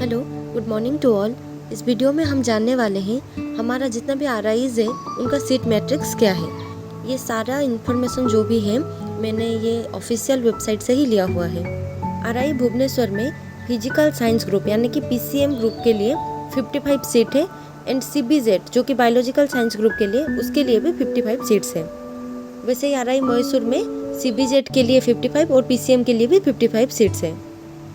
Hello, good morning to all. इस video में हम जानने वाले हैं हमारा जितना भी आरआईज है उनका सीट मैट्रिक्स क्या है। ये सारा इन्फॉर्मेशन जो भी है मैंने ये ऑफिशियल वेबसाइट से ही लिया हुआ है। आरआई भुवनेश्वर में फिजिकल साइंस ग्रुप यानी कि पीसीएम ग्रुप के लिए 55 सीट है एंड सीबीजेड जो कि बायोलॉजिकल साइंस ग्रुप के लिए उसके लिए भी 55 सीट्स है। वैसे ही आरआई मैसूर में सीबीजेड के लिए 55 और पीसीएम के लिए भी 55 सीट्स है।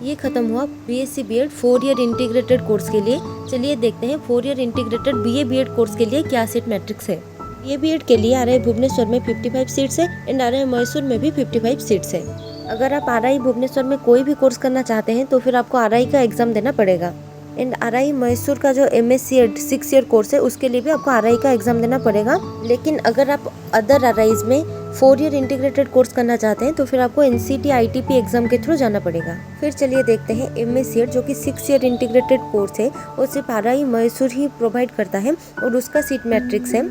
ये खत्म हुआ BSc BEd 4 year integrated course के लिए। चलिए देखते हैं 4 year integrated BA BEd course के लिए क्या सीट मैट्रिक्स है। बीए बीएड के लिए आरआई भुवनेश्वर में 55 सीट्स है एंड आरआई मैसूर में भी 55 सीट्स है। अगर आप आरआई भुवनेश्वर में कोई भी कोर्स करना चाहते हैं तो फिर आपको आरआई का एग्जाम देना पड़ेगा एंड आरआई मैसूर का जो एमएससी 6 ईयर कोर्स है उसके लिए भी आपको आरआई का एग्जाम देना पड़ेगा। लेकिन अगर आप अदर आरआईज में 4 ईयर इंटीग्रेटेड कोर्स करना चाहते हैं तो फिर आपको एनसीटी आईटीपी एग्जाम के थ्रू जाना पड़ेगा। फिर चलिए देखते हैं एमएससी जो कि 6 ईयर इंटीग्रेटेड कोर्स है वो सिर्फ आरआई मैसूर ही प्रोवाइड करता है और उसका सीट मैट्रिक्स है।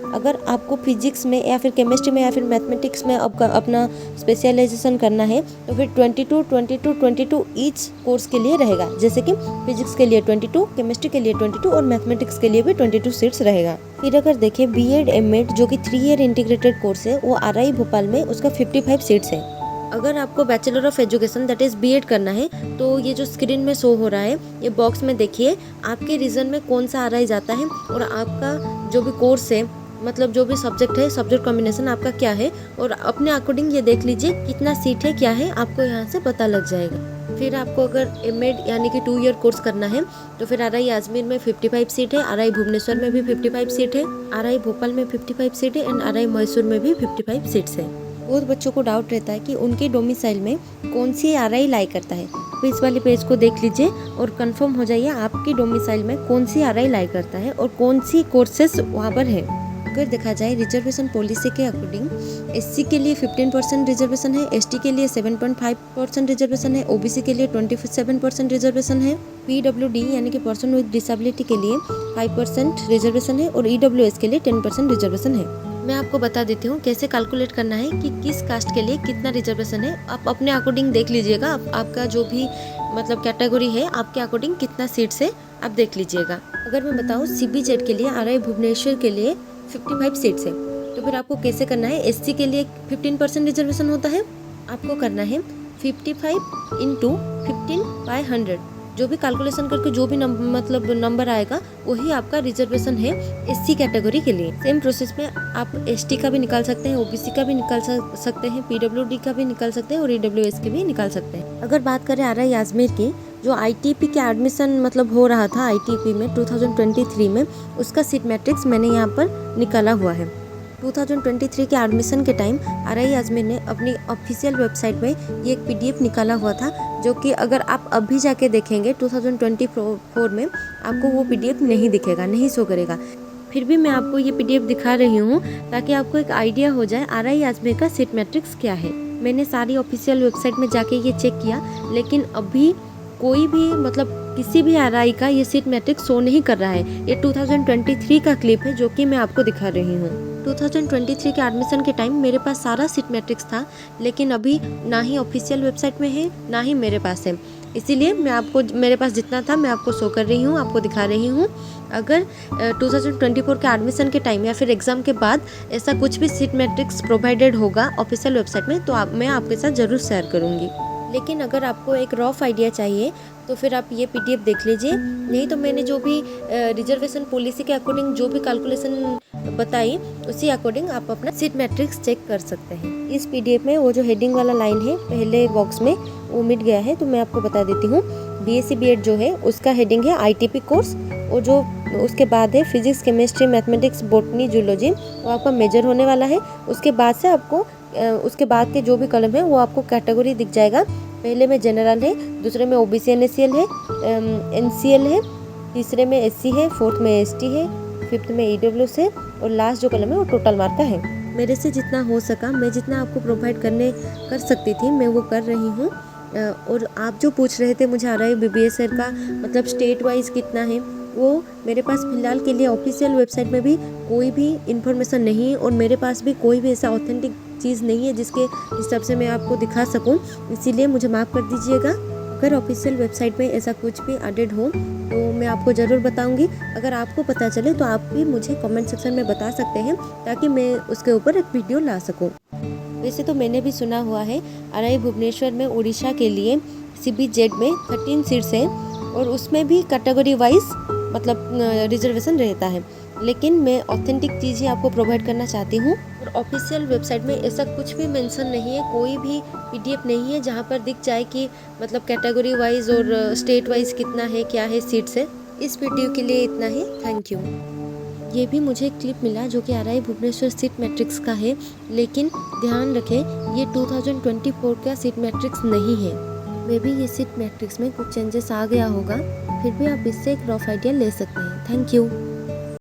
अगर आपको फिजिक्स में या फिर केमिस्ट्री में या फिर मैथमेटिक्स में अपना स्पेशलाइजेशन करना है तो फिर 22 ईच कोर्स के लिए रहेगा। जैसे कि फिजिक्स के लिए 22, केमिस्ट्री के लिए 22 और मैथमेटिक्स के लिए भी 22 सीट्स रहेगा। फिर अगर देखें बीएड एमएड जो कि 3 ईयर इंटीग्रेटेड कोर्स है वो आरआई भोपाल में उसका 55 सीट्स है। अगर आपको bachelor of education that is BEd करना है तो ये जो स्क्रीन में शो हो रहा है ये बॉक्स में देखिए आपके रीजन में कौन सा आरआई जाता है और आपका जो भी कोर्स है मतलब जो भी सब्जेक्ट है सब्जेक्ट कॉम्बिनेशन आपका क्या है और अपने अकॉर्डिंग ये देख लीजिए कितना सीट है क्या है आपको यहाँ से पता लग जाएगा। फिर आपको अगर एमएड यानी कि 2 ईयर कोर्स करना है तो फिर आरआई अजमेर में 55 सीट है, आरआई भुवनेश्वर में भी 55 सीट है, आरआई भोपाल में 55 सीट है एंड आरआई मैसूर में भी 55 सीट्स है। बहुत बच्चों को डाउट रहता है कि उनके डोमिसाइल में कौन सी आरआई लाई करता है। तो इस वाले पेज को देख लीजिए और कंफर्म हो जाइए आपकी डोमिसाइल में कौन सी आरआई लाई करता है और कौन सी कोर्सेस वहाँ पर है। अगर देखा जाए रिजर्वेशन पॉलिसी के अकॉर्डिंग एससी के लिए 15% रिजर्वेशन है, एसटी के लिए 7.5% रिजर्वेशन है, ओबीसी के लिए 27% रिजर्वेशन है, पीडब्ल्यूडी यानी कि पर्सन विद डिसेबिलिटी के लिए 5% रिजर्वेशन है और ईडब्ल्यूएस के लिए 10% रिजर्वेशन है। मैं आपको बता देती हूँ कैसे कैलकुलेट करना है कि किस कास्ट के लिए कितना रिजर्वेशन है। आप अपने अकॉर्डिंग देख लीजिएगा, आपका जो भी मतलब कैटेगरी है आपके अकॉर्डिंग कितना सीट्स है आप देख लीजिएगा। अगर मैं बताऊँ सीबीजेड के लिए आरआई भुवनेश्वर के लिए 55 सीट्स है तो फिर आपको कैसे करना है। एससी के लिए 15% रिजर्वेशन होता है, आपको करना है 55 इंटू 15/100 जो भी कैलकुलेशन करके जो भी नंबर आएगा वही आपका रिजर्वेशन है एससी कैटेगरी के लिए। सेम प्रोसेस में आप एसटी का भी निकाल सकते हैं, ओबीसी का भी निकाल सकते हैं, पीडब्ल्यूडी का भी निकाल सकते हैं और ईडब्ल्यूएस के भी निकाल सकते हैं। अगर बात करें आरआई अजमेर की जो आईटीपी के एडमिशन हो रहा था आईटीपी में 2023 में उसका सीट मैट्रिक्स मैंने यहाँ पर निकाला हुआ है। 2023 के एडमिशन के टाइम आरआई अजमेर ने अपनी ऑफिशियल वेबसाइट में ये एक पीडीएफ निकाला हुआ था जो कि अगर आप अभी जाके देखेंगे 2024 में आपको वो पीडीएफ नहीं दिखेगा, नहीं शो करेगा। फिर भी मैं आपको ये पीडीएफ दिखा रही हूँ ताकि आपको एक आइडिया हो जाए आरआई अजमेर का सीट मैट्रिक्स क्या है। मैंने सारी ऑफिशियल वेबसाइट में जाके ये चेक किया लेकिन अभी कोई भी किसी भी आरआई का ये सीट मैट्रिक्स शो नहीं कर रहा है। ये 2023 का क्लिप है जो कि मैं आपको दिखा रही हूँ। 2023 के एडमिशन के टाइम मेरे पास सारा सीट मैट्रिक्स था लेकिन अभी ना ही ऑफिशियल वेबसाइट में है ना ही मेरे पास है, इसीलिए मैं आपको मेरे पास जितना था मैं आपको शो कर रही हूँ, आपको दिखा रही हूँ। अगर 2024 के एडमिशन के टाइम या फिर एग्ज़ाम के बाद ऐसा कुछ भी सीट मैट्रिक्स प्रोवाइडेड होगा ऑफिशियल वेबसाइट में तो मैं आपके साथ ज़रूर शेयर करूँगी। लेकिन अगर आपको एक रफ आइडिया चाहिए तो फिर आप ये पीडीएफ देख लीजिए, नहीं तो मैंने जो भी रिजर्वेशन पॉलिसी के अकॉर्डिंग जो भी कैलकुलेशन बताई उसी अकॉर्डिंग आप अपना सीट मैट्रिक्स चेक कर सकते हैं। इस पीडीएफ में वो जो हेडिंग वाला लाइन है पहले बॉक्स में वो मिट गया है तो मैं आपको बता देती हूँ। बीएससी बीएड जो है उसका हेडिंग है आईटीपी कोर्स और जो उसके बाद है physics chemistry mathematics botany zoology वो आपका मेजर होने वाला है। उसके बाद से आपको उसके बाद के जो भी कॉलम है वो आपको कैटेगरी दिख जाएगा। पहले में जनरल है, दूसरे में ओबीसी एनएससीएल है, एनसीएल है, तीसरे में एससी है, फोर्थ में एसटी है, फिफ्थ में ईडब्ल्यूएस है और लास्ट जो कॉलम है वो टोटल मार्क का है। मेरे से जितना हो सका मैं जितना आपको प्रोवाइड कर सकती थी मैं वो कर रही हूँ। और आप जो पूछ रहे थे मुझे आरआई बीबीएसआर का स्टेट वाइज कितना है वो मेरे पास फ़िलहाल के लिए ऑफिशियल वेबसाइट में भी कोई भी इन्फॉर्मेशन नहीं है और मेरे पास भी कोई भी ऐसा ऑथेंटिक चीज़ नहीं है जिसके हिसाब से मैं आपको दिखा सकूं, इसीलिए मुझे माफ़ कर दीजिएगा। अगर ऑफिशियल वेबसाइट में ऐसा कुछ भी एडेड हो तो मैं आपको ज़रूर बताऊंगी। अगर आपको पता चले तो आप भी मुझे कमेंट सेक्शन में बता सकते हैं ताकि मैं उसके ऊपर एक वीडियो ला सकूं। वैसे तो मैंने भी सुना हुआ है आरआई भुवनेश्वर में उड़ीसा के लिए CBZ में 13 सीट्स है और उसमें भी कैटेगरी वाइज मतलब रिजर्वेशन रहता है, लेकिन मैं ऑथेंटिक चीज़ ही आपको प्रोवाइड करना चाहती हूँ। और ऑफिशियल वेबसाइट में ऐसा कुछ भी मेंशन नहीं है, कोई भी PDF नहीं है जहाँ पर दिख जाए कि मतलब कैटेगरी वाइज और स्टेट वाइज कितना है, क्या है सीट्स है। इस वीडियो के लिए इतना ही, थैंक यू। ये भी मुझे एक क्लिप मिला जो कि आरआई भुवनेश्वर सीट मैट्रिक्स का है, लेकिन ध्यान रखें ये 2024 का सीट मैट्रिक्स नहीं है। मे बी ये सीट मैट्रिक्स में कुछ चेंजेस आ गया होगा, फिर भी आप इससे एक रफ आइडिया ले सकते हैं। Thank you.